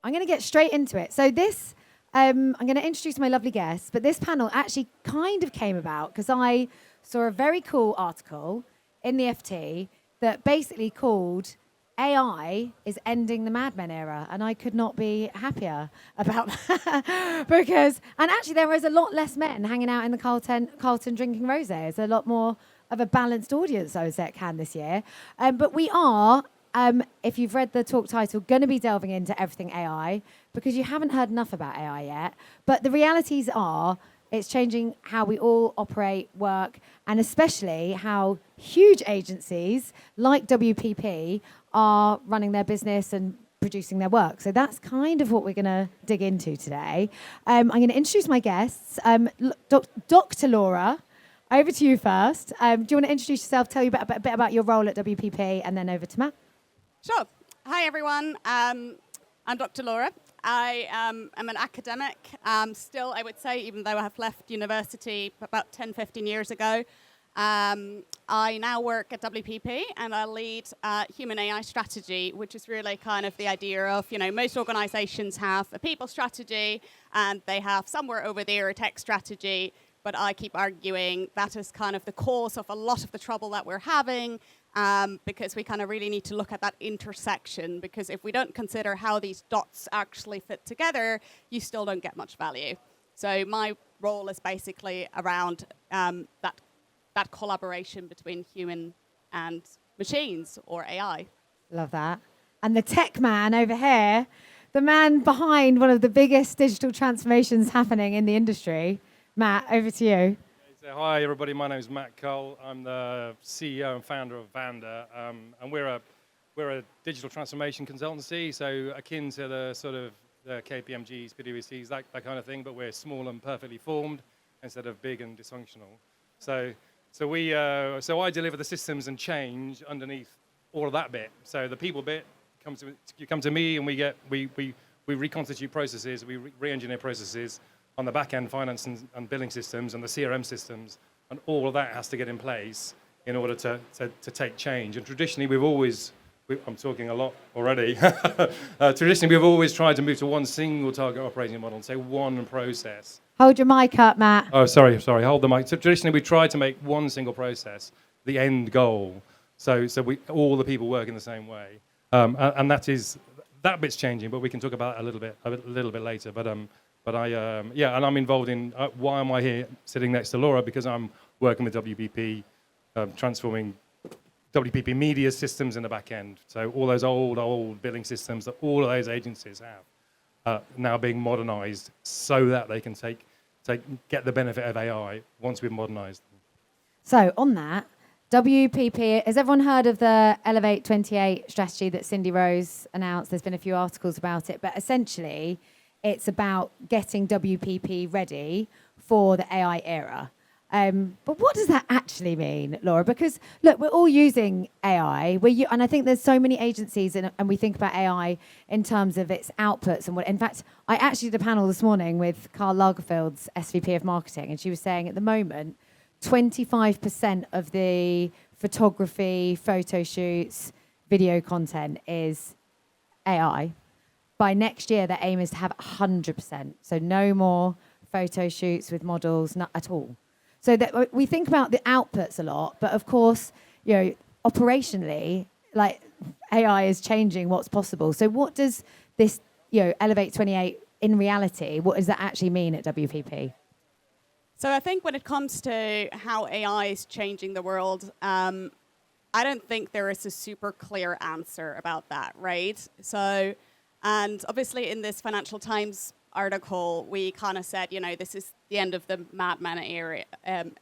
I'm going to get straight into it. So this, I'm going to introduce my lovely guests, but this panel actually kind of came about because I saw a very cool article in the FT that basically called AI is ending the Mad Men era, and I could not be happier about that because, and actually there is a lot less men hanging out in the Carlton drinking rosé. There's a lot more of a balanced audience, I would say, at Cannes this year. But we are, if you've read the talk title, going to be delving into everything AI because you haven't heard enough about AI yet. But the realities are it's changing how we all operate, work, and especially how huge agencies like WPP are running their business and producing their work. So that's kind of what we're going to dig into today. I'm going to introduce my guests. Dr. Laura, over to you first. Do you want to introduce yourself, tell you a bit about your role at WPP, and then over to Matt? Sure. Hi, everyone. I'm Dr. Laura. I am an academic still, I would say, even though I have left university about 10, 15 years ago. I now work at WPP, and I lead human AI strategy, which is really kind of the idea of, most organizations have a people strategy, and they have somewhere over there a tech strategy. But I keep arguing that is kind of the cause of a lot of the trouble that we're having, because we kind of really need to look at that intersection, because if we don't consider how these dots actually fit together, you still don't get much value. So my role is basically around that collaboration between human and machines, or AI. Love that. And the tech man over here, the man behind one of the biggest digital transformations happening in the industry. Matt, over to you. So hi, everybody. My name is Matt Cole. I'm the CEO and founder of Vanda, and we're a digital transformation consultancy, so akin to the sort of the KPMGs, PwCs, that kind of thing, but we're small and perfectly formed instead of big and dysfunctional. So I deliver the systems and change underneath all of that bit. So the people bit you come to me, and we reconstitute processes, we re-engineer processes on the back-end finance and billing systems and the CRM systems, and all of that has to get in place in order to take change. And traditionally, I'm talking a lot already. Traditionally, we've always tried to move to one single target operating model and say one process. Hold your mic up, Matt. Oh, sorry, hold the mic. So traditionally, we tried to make one single process the end goal, so all the people work in the same way. And that bit's changing, but we can talk about it a little bit later. But and I'm involved in, why am I here sitting next to Laura? Because I'm working with WPP, transforming WPP media systems in the back end. So all those old billing systems that all of those agencies have now being modernized so that they can get the benefit of AI once we've modernized them. So on that, WPP, has everyone heard of the Elevate 28 strategy that Cindy Rose announced? There's been a few articles about it, but essentially it's about getting WPP ready for the AI era. But what does that actually mean, Laura? Because, look, we're all using AI. And I think there's so many agencies, and we think about AI in terms of its outputs. And in fact, I actually did a panel this morning with Karl Lagerfeld's SVP of marketing, and she was saying at the moment, 25% of the photography, photo shoots, video content is AI. By next year, the aim is to have 100%. So no more photo shoots with models, not at all. So that we think about the outputs a lot, but of course, operationally, like AI is changing what's possible. So what does this, Elevate 28 in reality, what does that actually mean at WPP? So I think when it comes to how AI is changing the world, I don't think there is a super clear answer about that, right? So, and obviously in this Financial Times article, we kind of said, this is the end of the Mad Men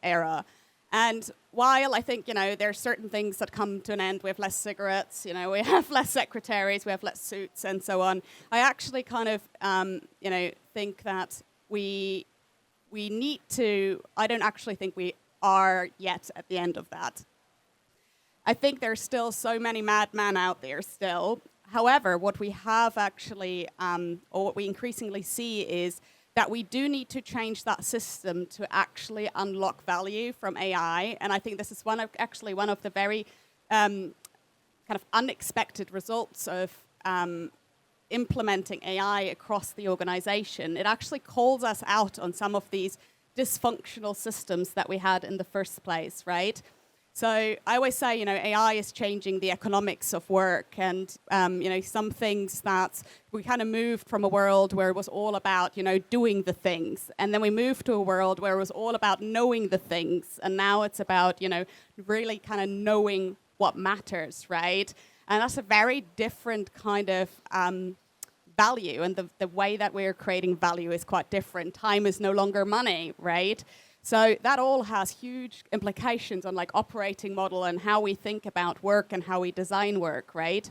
era. And while I think, there's certain things that come to an end, we have less cigarettes, we have less secretaries, we have less suits and so on. I actually kind of, think that we need to, I don't actually think we are yet at the end of that. I think there's still so many madmen out there still. However, what we have actually, or what we increasingly see is that we do need to change that system to actually unlock value from AI. And I think this is one of the very kind of unexpected results of implementing AI across the organization, it actually calls us out on some of these dysfunctional systems that we had in the first place, right? So I always say, AI is changing the economics of work, and some things that we kind of moved from a world where it was all about, doing the things, and then we moved to a world where it was all about knowing the things, and now it's about, really kind of knowing what matters, right? And that's a very different kind of value, and the way that we're creating value is quite different. Time is no longer money, right? So that all has huge implications on like operating model and how we think about work and how we design work, right?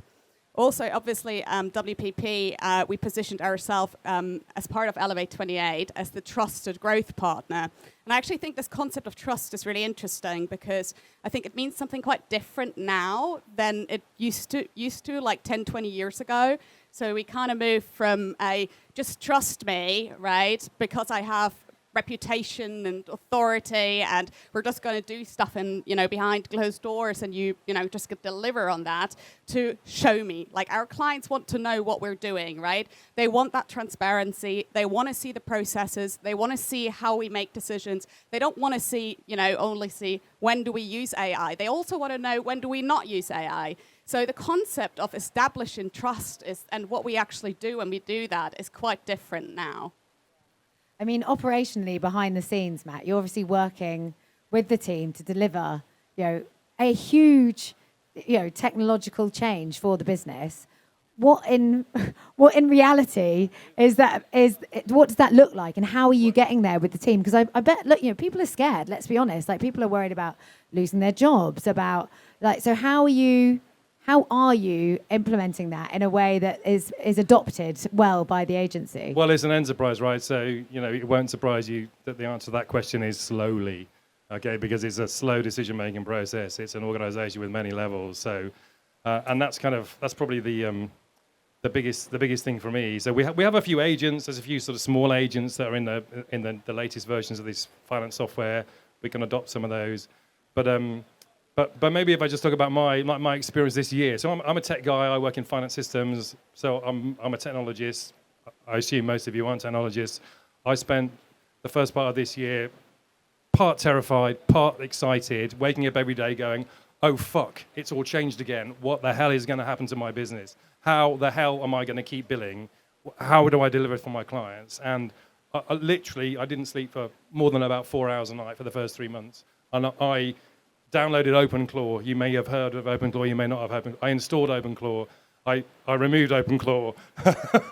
Also, obviously, WPP, we positioned ourselves as part of Elevate 28 as the trusted growth partner. And I actually think this concept of trust is really interesting because I think it means something quite different now than it used to like 10, 20 years ago. So we kind of moved from a just trust me, right, because I have reputation and authority, and we're just going to do stuff in, behind closed doors, and you just could deliver on that, to show me. Like, our clients want to know what we're doing, right? They want that transparency. They want to see the processes. They want to see how we make decisions. They don't want to see, only see when do we use AI. They also want to know when do we not use AI. So the concept of establishing trust and what we actually do when we do that is quite different now. I mean, operationally, behind the scenes, Matt, you're obviously working with the team to deliver, a huge, technological change for the business. What in reality what does that look like, and how are you getting there with the team? Because I bet, look, people are scared. Let's be honest. Like, people are worried about losing their jobs. So how are you implementing that in a way that is adopted well by the agency? Well, it's an enterprise, right? So, it won't surprise you that the answer to that question is slowly, okay? Because it's a slow decision-making process. It's an organization with many levels. So, and that's probably the biggest thing for me. So we have a few agents. There's a few sort of small agents that are in the latest versions of this finance software. We can adopt some of those. But maybe if I just talk about my experience this year. So I'm a tech guy. I work in finance systems. So I'm a technologist. I assume most of you aren't technologists. I spent the first part of this year part terrified, part excited, waking up every day going, oh, fuck, it's all changed again. What the hell is going to happen to my business? How the hell am I going to keep billing? How do I deliver for my clients? And I didn't sleep for more than about 4 hours a night for the first 3 months. And I downloaded OpenClaw. You may have heard of OpenClaw, you may not have. I installed OpenClaw. I removed OpenClaw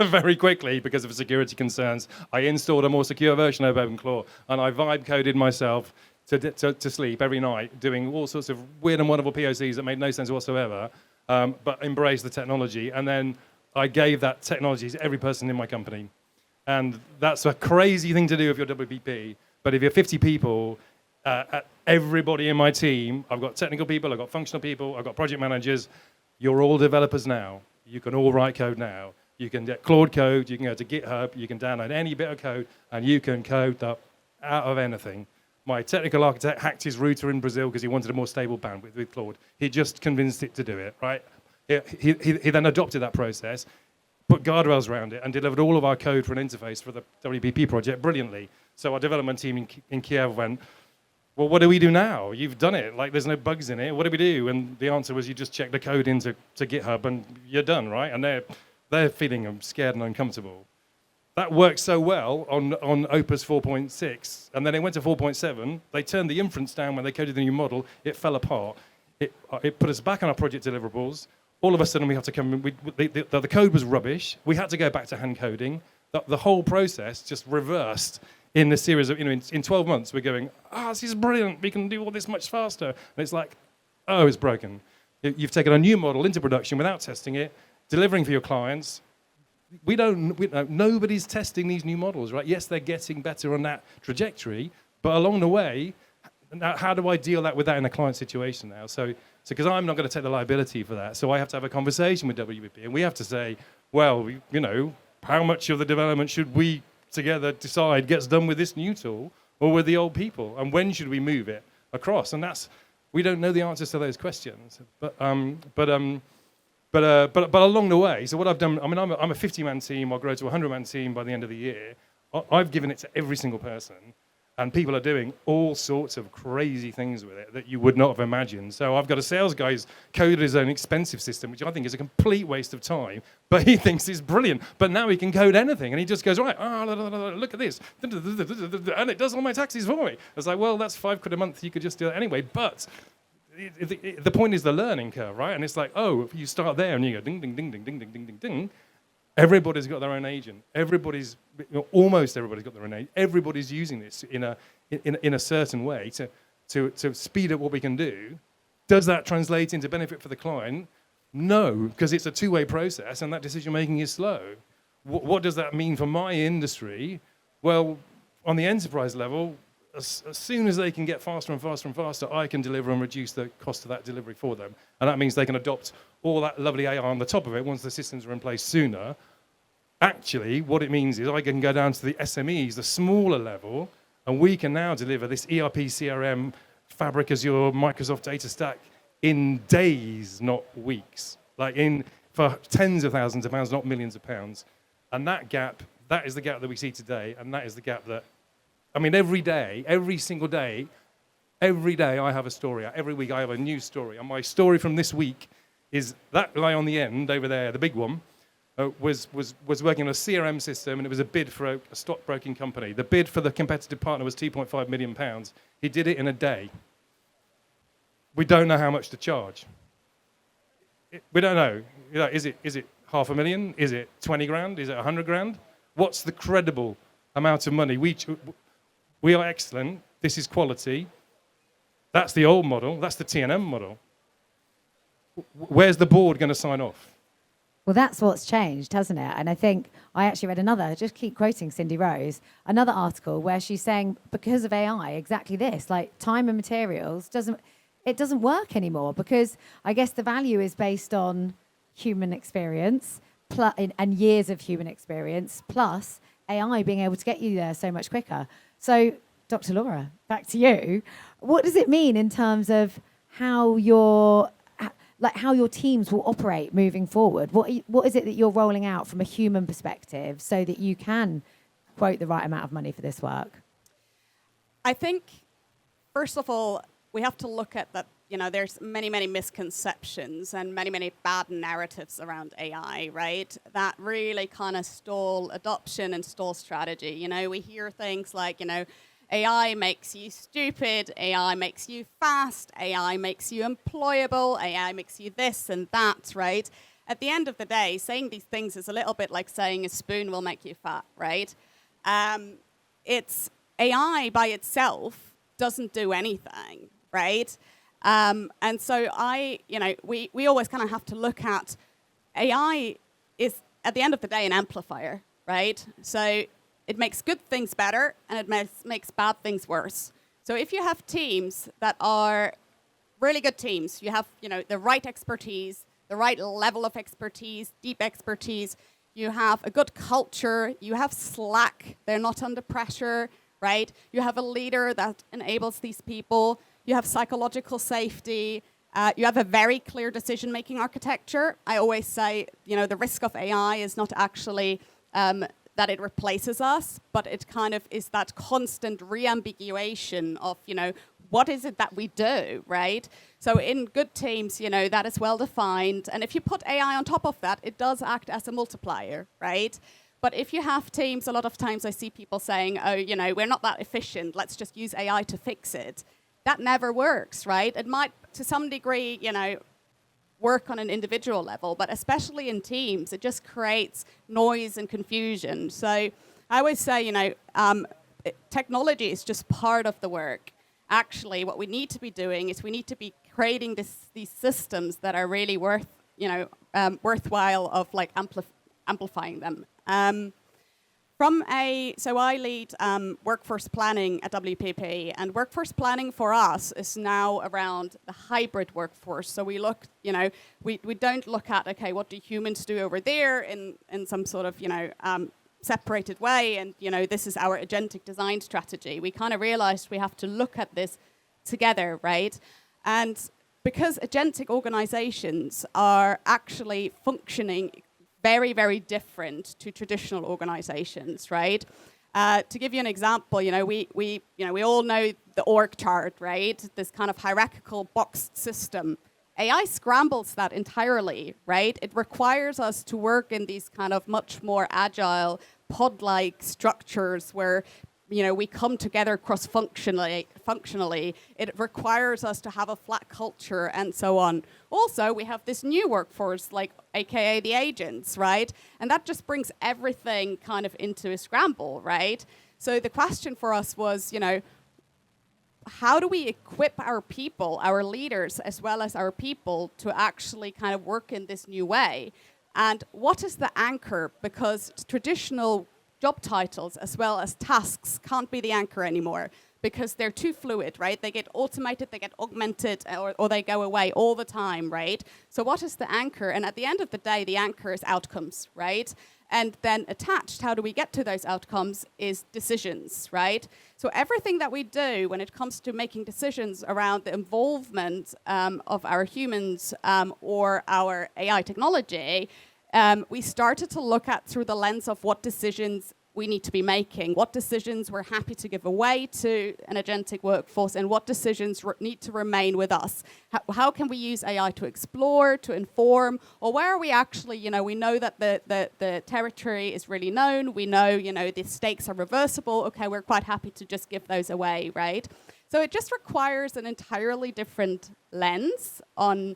very quickly because of security concerns. I installed a more secure version of OpenClaw, and I vibe coded myself to sleep every night, doing all sorts of weird and wonderful POCs that made no sense whatsoever, but embraced the technology. And then I gave that technology to every person in my company. And that's a crazy thing to do if you're WPP. But if you're 50 people, everybody in my team, I've got technical people, I've got functional people, I've got project managers. You're all developers now. You can all write code now. You can get Claude Code, you can go to GitHub, you can download any bit of code, and you can code up out of anything. My technical architect hacked his router in Brazil because he wanted a more stable bandwidth with Claude. He just convinced it to do it, right? He then adopted that process, put guardrails around it, and delivered all of our code for an interface for the WPP project brilliantly. So our development team in Kiev went, well, what do we do now? You've done it. Like, there's no bugs in it. What do we do? And the answer was you just check the code into GitHub and you're done, right? And they're feeling scared and uncomfortable. That worked so well on Opus 4.6, and then it went to 4.7. They turned the inference down when they coded the new model. It fell apart. It put us back on our project deliverables. All of a sudden, we had to come. The code was rubbish. We had to go back to hand coding. The whole process just reversed in the series of, in 12 months, we're going, this is brilliant. We can do all this much faster. And it's like, oh, it's broken. You've taken a new model into production without testing it, delivering for your clients. Nobody's testing these new models, right? Yes, they're getting better on that trajectory, but along the way, how do I deal with that in a client situation now? So because I'm not going to take the liability for that, so I have to have a conversation with WPP, and we have to say, well, how much of the development should we together decide gets done with this new tool or with the old people, and when should we move it across? And we don't know the answers to those questions, but But along the way, so what I've done, I mean, I'm a 50-man team. I'll grow to a 100-man team by the end of the year. I've given it to every single person, and people are doing all sorts of crazy things with it that you would not have imagined. So I've got a sales guy who's coded his own expensive system, which I think is a complete waste of time, but he thinks it's brilliant. But now he can code anything, and he just goes, right, look at this, and it does all my taxes for me. I was like, well, that's £5 a month. You could just do it anyway, but the point is the learning curve, right? And it's like, oh, if you start there and you go ding, ding, ding, ding, ding, ding, ding, ding, ding, everybody's got their own agent. Almost everybody's got their own agent. Everybody's using this in a certain way to speed up what we can do. Does that translate into benefit for the client? No, because it's a two-way process and that decision-making is slow. What does that mean for my industry? Well, on the enterprise level, as soon as they can get faster and faster and faster, I can deliver and reduce the cost of that delivery for them. And that means they can adopt all that lovely AI on the top of it once the systems are in place sooner. Actually, what it means is I can go down to the SMEs, the smaller level, and we can now deliver this ERP, CRM, Fabric, Azure, Microsoft data stack in days, not weeks. For tens of thousands of pounds, not millions of pounds. And that gap, that is the gap that we see today, and that is the gap that, I mean, every day, every single day, every day I have a story. Every week I have a new story. And my story from this week is that guy on the end over there, the big one, was working on a CRM system, and it was a bid for a stockbroking company. The bid for the competitive partner was £2.5 million. He did it in a day. We don't know how much to charge. We don't know. Is it $500,000? Is it 20 grand? Is it 100 grand? What's the credible amount of money? We are excellent. This is quality. That's the old model. That's the T&M model. Where's the board going to sign off? Well, that's what's changed, hasn't it? And I think I actually read another, just keep quoting Cindy Rose, another article where she's saying because of AI, exactly this, like time and materials doesn't work anymore, because I guess the value is based on human experience and years of human experience, plus AI being able to get you there so much quicker. So, Dr. Laura, back to you. What does it mean in terms of how your teams will operate moving forward? What is it that you're rolling out from a human perspective so that you can quote the right amount of money for this work? I think, first of all, we have to look at that. There's many, many misconceptions and many, many bad narratives around AI, right? That really kind of stall adoption and stall strategy. We hear things like, AI makes you stupid, AI makes you fast, AI makes you employable, AI makes you this and that, right? At the end of the day, saying these things is a little bit like saying a spoon will make you fat, right? It's AI by itself doesn't do anything, right? And so we always kind of have to look at AI is, at the end of the day, an amplifier, right? So it makes good things better, and it makes bad things worse. So if you have teams that are really good teams, you have the right expertise, the right level of expertise, deep expertise, you have a good culture, you have Slack, they're not under pressure, right? You have a leader that enables these people, you have psychological safety, you have a very clear decision-making architecture. I always say, the risk of AI is not actually that it replaces us, but it kind of is that constant re-ambiguation of, what is it that we do, right? So in good teams, that is well-defined. And if you put AI on top of that, it does act as a multiplier, right? But if you have teams, a lot of times I see people saying, we're not that efficient, let's just use AI to fix it. That never works, right? It might, to some degree, work on an individual level, but especially in teams, it just creates noise and confusion. So I always say, technology is just part of the work. Actually, what we need to be doing is we need to be creating these systems that are really worthwhile of amplifying them. So I lead workforce planning at WPP, and workforce planning for us is now around the hybrid workforce. So we look, we don't look at, okay, what do humans do over there in some sort of, separated way, and, this is our agentic design strategy. We kind of realized we have to look at this together, right? And because agentic organizations are actually functioning very, very different to traditional organizations, right? To give you an example, we all know the org chart, right? This kind of hierarchical boxed system. AI scrambles that entirely, right? It requires us to work in these kind of much more agile, pod-like structures where we come together cross-functionally. It requires us to have a flat culture and so on. Also, we have this new workforce, like AKA the agents, right? And that just brings everything kind of into a scramble, right? So the question for us was, how do we equip our people, our leaders, as well as our people to actually kind of work in this new way? And what is the anchor? Because traditional job titles as well as tasks can't be the anchor anymore because they're too fluid, right? They get automated, they get augmented, or they go away all the time, right? So what is the anchor? And at the end of the day, the anchor is outcomes, right? And then attached, how do we get to those outcomes, is decisions, right? So everything that we do when it comes to making decisions around the involvement of our humans or our AI technology, we started to look at through the lens of what decisions we need to be making, what decisions we're happy to give away to an agentic workforce, and what decisions need to remain with us. How can we use AI to explore, to inform, or where are we actually, we know that the territory is really known, we know, the stakes are reversible, okay, we're quite happy to just give those away, right? So it just requires an entirely different lens on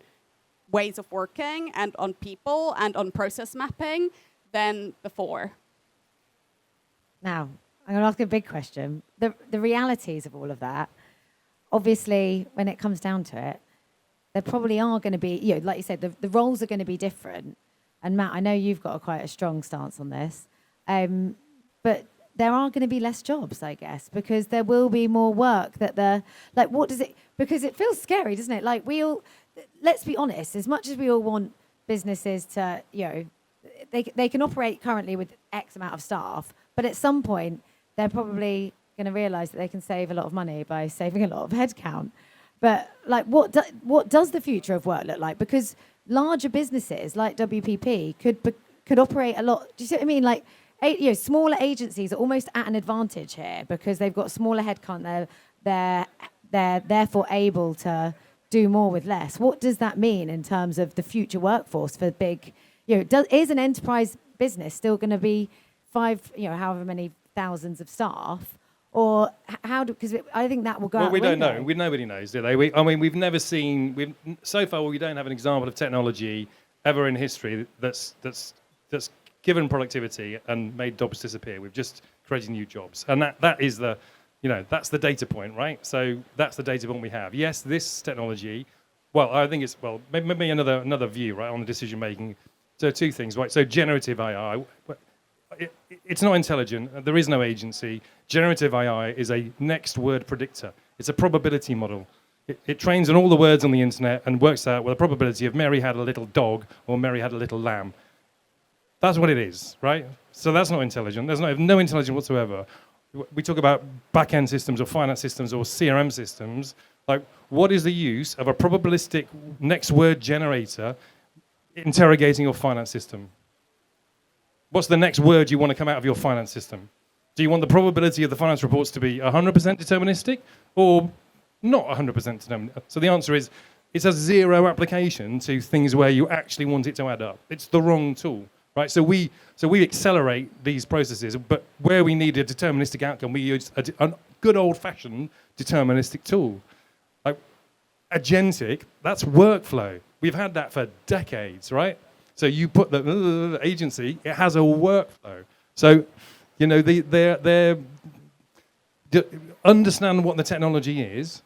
ways of working and on people and on process mapping than before. Now, I'm going to ask a big question. The realities of all of that, obviously, when it comes down to it, there probably are going to be, like you said, the roles are going to be different. And Matt, I know you've got quite a strong stance on this, but there are going to be less jobs, I guess, because there will be more work because it feels scary, doesn't it? Like let's be honest, as much as we all want businesses to, they can operate currently with X amount of staff, but at some point, they're probably going to realise that they can save a lot of money by saving a lot of headcount. But what does the future of work look like? Because larger businesses like WPP could operate a lot. Do you see what I mean? Like, smaller agencies are almost at an advantage here because they've got smaller headcount. They're therefore able to do more with less. What does that mean in terms of the future workforce for big? Is an enterprise business still going to be however many thousands of staff, or because I think that will go. Well, out we don't window. know. Nobody knows, do they? We've never seen. So far, we don't have an example of technology ever in history that's given productivity and made jobs disappear. We've just created new jobs, and that is that's the data point, right? So that's the data point we have. Yes, this technology. Well, I think it's maybe another view, right, on the decision making. So two things, right? So generative AI. It's not intelligent. There is no agency. Generative AI is a next word predictor. It's a probability model. It trains on all the words on the internet and works out the probability of Mary had a little dog or Mary had a little lamb. That's what it is, right? So that's not intelligent. There's no intelligence whatsoever. We talk about back-end systems or finance systems or CRM systems. Like, what is the use of a probabilistic next word generator interrogating your finance system? What's the next word you want to come out of your finance system? Do you want the probability of the finance reports to be 100% deterministic or not 100% deterministic? So the answer is it's a zero application to things where you actually want it to add up. It's the wrong tool, right? So we accelerate these processes, but where we need a deterministic outcome, we use a good old-fashioned deterministic tool. Like agentic, that's workflow. We've had that for decades, right? So you put the agency, it has a workflow. So, they understand what the technology is,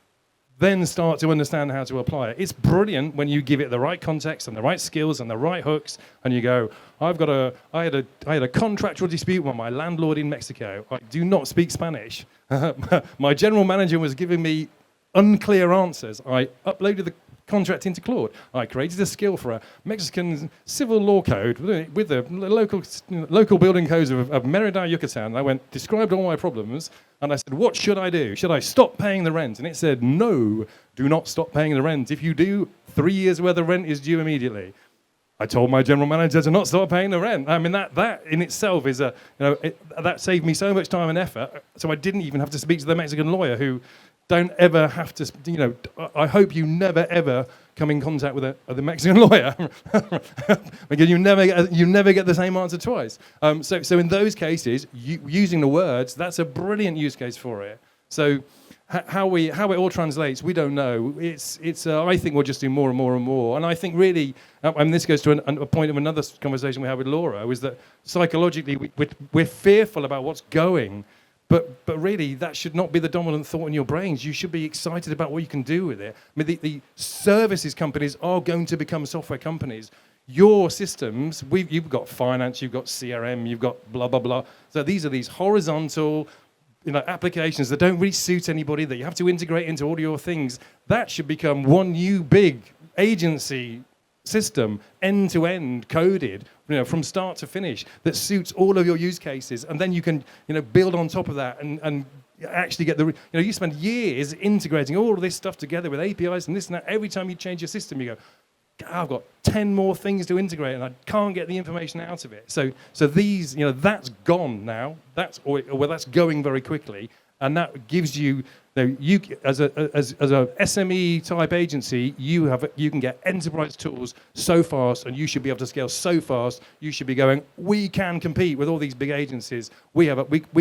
then start to understand how to apply it. It's brilliant when you give it the right context and the right skills and the right hooks, and you go, I had a contractual dispute with my landlord in Mexico. I do not speak Spanish. My general manager was giving me unclear answers. I uploaded the contract into Claude. I created a skill for a Mexican civil law code with the local building codes of Merida, Yucatan. And I described all my problems, and I said, what should I do? Should I stop paying the rent? And it said, no, do not stop paying the rent. If you do, 3 years' worth of rent is due immediately. I told my general manager to not start paying the rent. I mean, that in itself is that saved me so much time and effort. So I didn't even have to speak to the Mexican lawyer, who don't ever have to, I hope you never ever come in contact with the Mexican lawyer, because you never get the same answer twice. So in those cases, using the words, that's a brilliant use case for it. So how it all translates, we don't know. It's I think we'll just do more and more and more. And I think really, and this goes to a point of another conversation we had with Laura, is that psychologically we're fearful about what's going, but really that should not be the dominant thought in your brains. You should be excited about what you can do with it. I mean, the services companies are going to become software companies. Your systems, you've got finance, you've got CRM, you've got blah, blah, blah. So these are these horizontal applications that don't really suit anybody, that you have to integrate into all your things. That should become one new big agency system, end-to-end coded, from start to finish, that suits all of your use cases. And then you can, build on top of that and actually get you spend years integrating all of this stuff together with APIs and this and that. Every time you change your system, you go, I've got 10 more things to integrate and I can't get the information out of it. So these, that's gone now. That's going very quickly, and that gives you, you as a SME type agency, you can get enterprise tools so fast, and you should be able to scale so fast. You should be going, we can compete with all these big agencies. We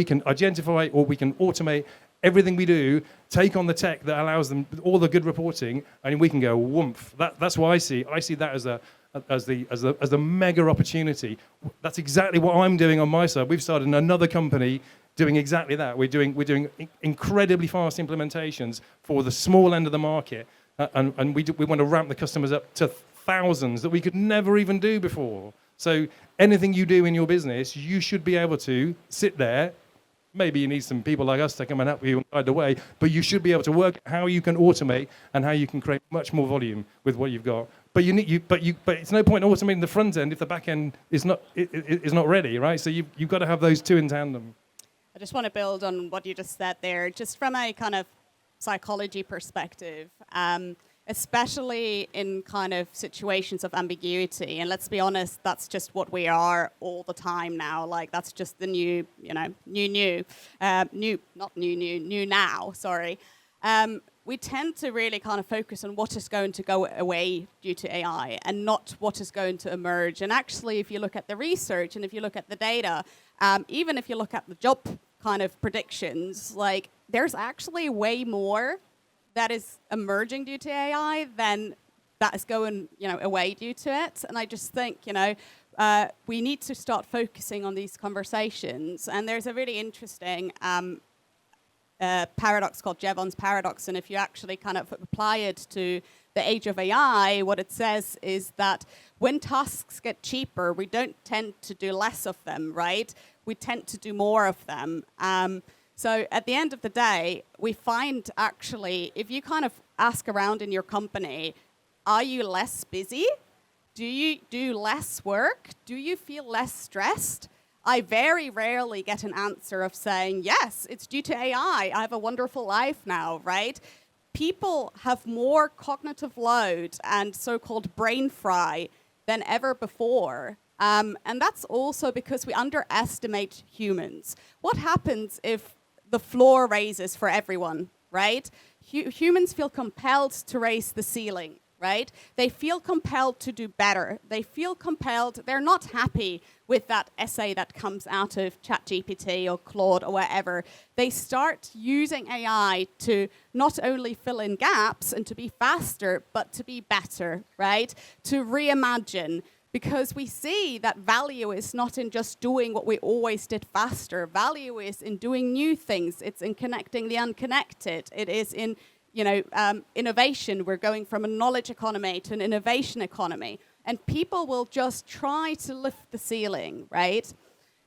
can identify, or we can automate everything we do, take on the tech that allows them all the good reporting, and we can go woomph. That's what I see. I see that as the mega opportunity. That's exactly what I'm doing on my side. We've started another company doing exactly that. We're doing incredibly fast implementations for the small end of the market, and we want to ramp the customers up to thousands that we could never even do before. So anything you do in your business, you should be able to sit there. Maybe you need some people like us to come and help you guide the way, but you should be able to work how you can automate and how you can create much more volume with what you've got. But it's no point automating the front end if the back end is not ready, right? So you've got to have those two in tandem. I just want to build on what you just said there, just from a kind of psychology perspective. Especially in kind of situations of ambiguity. And let's be honest, that's just what we are all the time now. Like, that's just the new now, sorry. We tend to really kind of focus on what is going to go away due to AI and not what is going to emerge. And actually, if you look at the research and if you look at the data, even if you look at the job kind of predictions, like, there's actually way more that is emerging due to AI than that is going, away due to it. And I just think, we need to start focusing on these conversations. And there's a really interesting paradox called Jevons paradox. And if you actually kind of apply it to the age of AI, what it says is that when tasks get cheaper, we don't tend to do less of them, right? We tend to do more of them. So at the end of the day, we find actually, if you kind of ask around in your company, are you less busy? Do you do less work? Do you feel less stressed? I very rarely get an answer of saying, yes, it's due to AI. I have a wonderful life now, right? People have more cognitive load and so-called brain fry than ever before. And that's also because we underestimate humans. What happens if the floor raises for everyone, right? Humans feel compelled to raise the ceiling, right? They feel compelled to do better. They feel compelled, they're not happy with that essay that comes out of ChatGPT or Claude or wherever. They start using AI to not only fill in gaps and to be faster, but to be better, right? To reimagine. Because we see that value is not in just doing what we always did faster. Value is in doing new things. It's in connecting the unconnected. It is in, innovation. We're going from a knowledge economy to an innovation economy. And people will just try to lift the ceiling, right?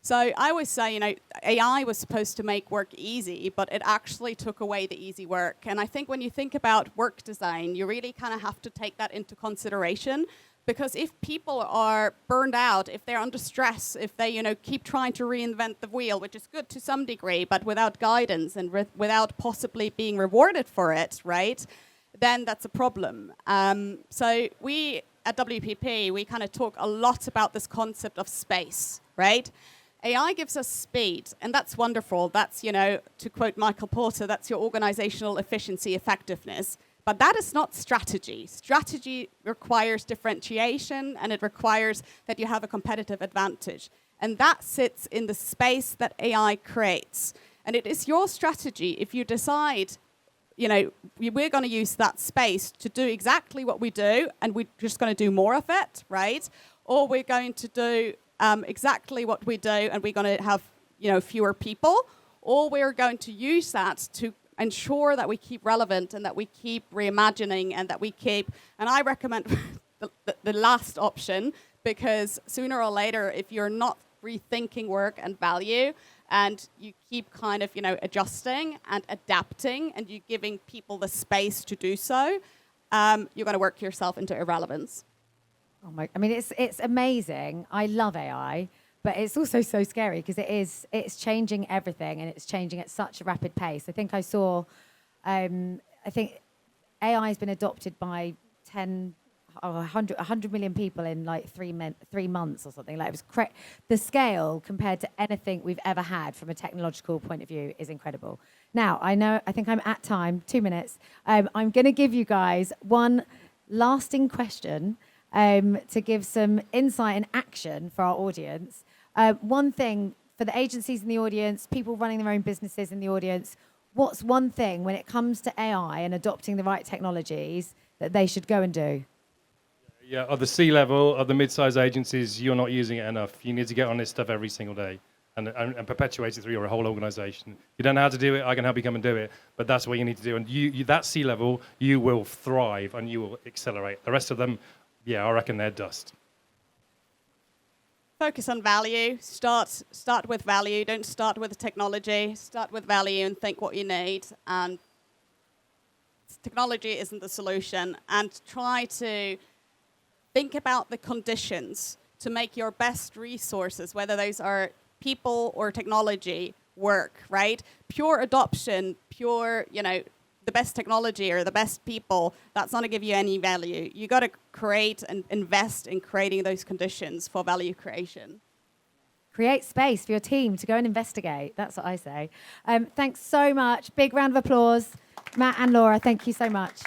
So I always say, AI was supposed to make work easy, but it actually took away the easy work. And I think when you think about work design, you really kind of have to take that into consideration. Because if people are burned out, if they're under stress, if they, keep trying to reinvent the wheel, which is good to some degree, but without guidance and without possibly being rewarded for it, right, then that's a problem. So we at WPP, we kind of talk a lot about this concept of space, right? AI gives us speed, and that's wonderful. That's, to quote Michael Porter, that's your organizational efficiency, effectiveness. But that is not strategy. Strategy requires differentiation, and it requires that you have a competitive advantage. And that sits in the space that AI creates. And it is your strategy if you decide, we're going to use that space to do exactly what we do, and we're just going to do more of it, right? Or we're going to do exactly what we do, and we're going to have, fewer people, or we're going to use that to ensure that we keep relevant and that we keep reimagining and that we keep, and I recommend the last option, because sooner or later, if you're not rethinking work and value, and you keep kind of, adjusting and adapting, and you're giving people the space to do so, you're going to work yourself into irrelevance. It's amazing. I love AI, but it's also so scary because it's changing everything, and it's changing at such a rapid pace. I think I saw, I think AI has been adopted by 100 million people in like 3 months or something. Like, it was the scale compared to anything we've ever had from a technological point of view is incredible. Now, I think I'm at time, 2 minutes. I'm going to give you guys one lasting question to give some insight and action for our audience. One thing for the agencies in the audience, people running their own businesses in the audience, what's one thing when it comes to AI and adopting the right technologies that they should go and do? Yeah, at the C-level, at the mid-sized agencies, you're not using it enough. You need to get on this stuff every single day and perpetuate it through your whole organization. You don't know how to do it, I can help you come and do it, but that's what you need to do. And you that C-level, you will thrive and you will accelerate. The rest of them, I reckon they're dust. Focus on value. Start with value. Don't start with the technology. Start with value and think what you need. And technology isn't the solution. And try to think about the conditions to make your best resources, whether those are people or technology, work, right? Pure adoption, the best technology or the best people, that's not going to give you any value. You got to create and invest in creating those conditions for value creation. Create space for your team to go and investigate. That's what I say. Thanks so much. Big round of applause. Matt and Laura, thank you so much.